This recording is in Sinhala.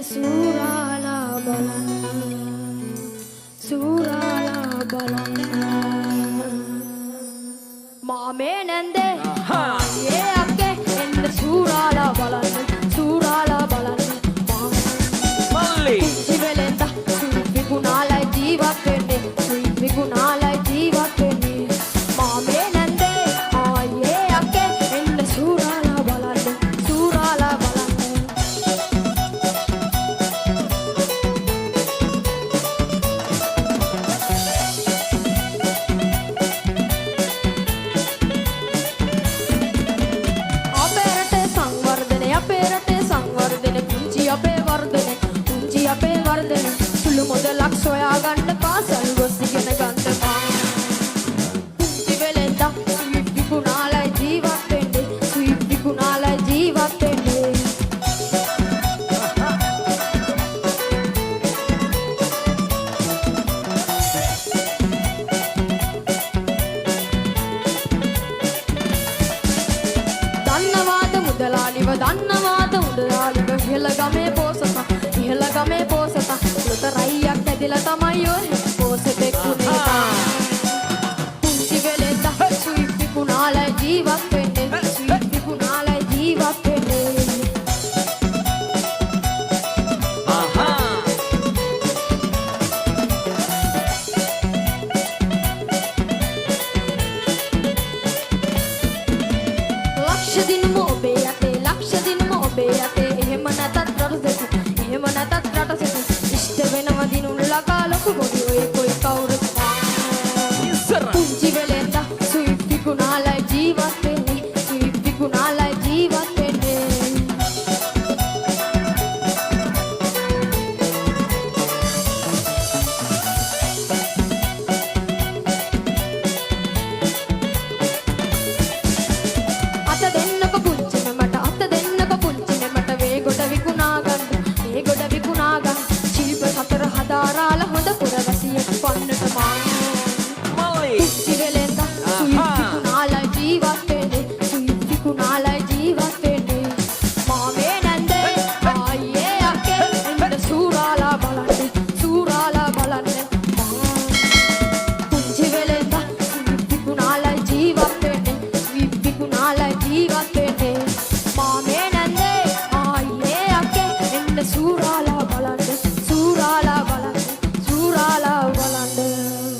සූරාලා බලන්න සූරාලා බලන්න මාමේ නැන්දේ ඒ අක්කේ එන්න සූරාලා බලන්න සූරාලා බලන්න මල්ලි ජීවෙලෙන්ද විකුණාලයි ජීවත් වෙන්නේ විකුණාලයි ජීවත් වෙන්නේ මාමේ නැන්දේ ආයේ අක්කේ එන්න සූරාලා බලන්න සූරාලා බලන්න අපේ වර්ධන සුළු මොදලක් සොයා ගන්න පාසල් ගොස් ඉගෙන ගන්න පුංචි වෙලෙන්ද සුයිප් විකුණාලයි ජීවත් වෙන්නේ සුයිප් විකුණාලයි ජීවත් වෙන්නේ දන්නවාද මුදලාලිව ඉහළ ගමේ පෝසතා ඉහළ ගමේ පෝසතා ලොතරයියක් ඇදලා තමයි ඔය පෝසතෙක් උනේ පුංචි වෙලෙන්ද සුයිප් විකුණාලයි ජීවත් වෙන්නේ සුයිප් විකුණාලයි ජීවත් වෙන්නේ ලක්ෂ දිනම ඔබේ යතේ ලක්ෂ දිනම ඔබේ යතේ එහෙම නැතත් රට ඉෂ්ට වෙනව දිනුල්ලා කාලොකු බොඩි ඔය කොයි කවුරුත් පුංචි වෙලෙන්ද සුයිප් විකුණාලයි ජීවත් වෙන්නේ සුයිප් විකුණාලයි ජීවත් වෙන්නේ අත දෙන්නක පුංචින මට වේගොඩ විකුණා ගන්න වේගොඩ විකුණා ගන්න ශිල්ප සතර හදාරාල හොඳ පුරවැසියෙක් වන්නට මල්ලි පුංචි වෙලෙන්ද සුයිප් විකුණාලයි ජීවත් වෙන්නේ සුයිප් විකුණාලයි ජීවත් වෙන්නේ මාමේ නැන්දේ ආයේ අක්කේ එන්න සූරාලා බලන්න සූරාලා බලන්න පුංචි වෙලෙන්ද සුයිප් විකුණාලයි ජීවත් වෙන්නේ සුයිප් විකුණාලයි ජීවත් වෙන්නේ මාමේ නැන්දේ ආයේ අක්කේ එන්න සූරාලා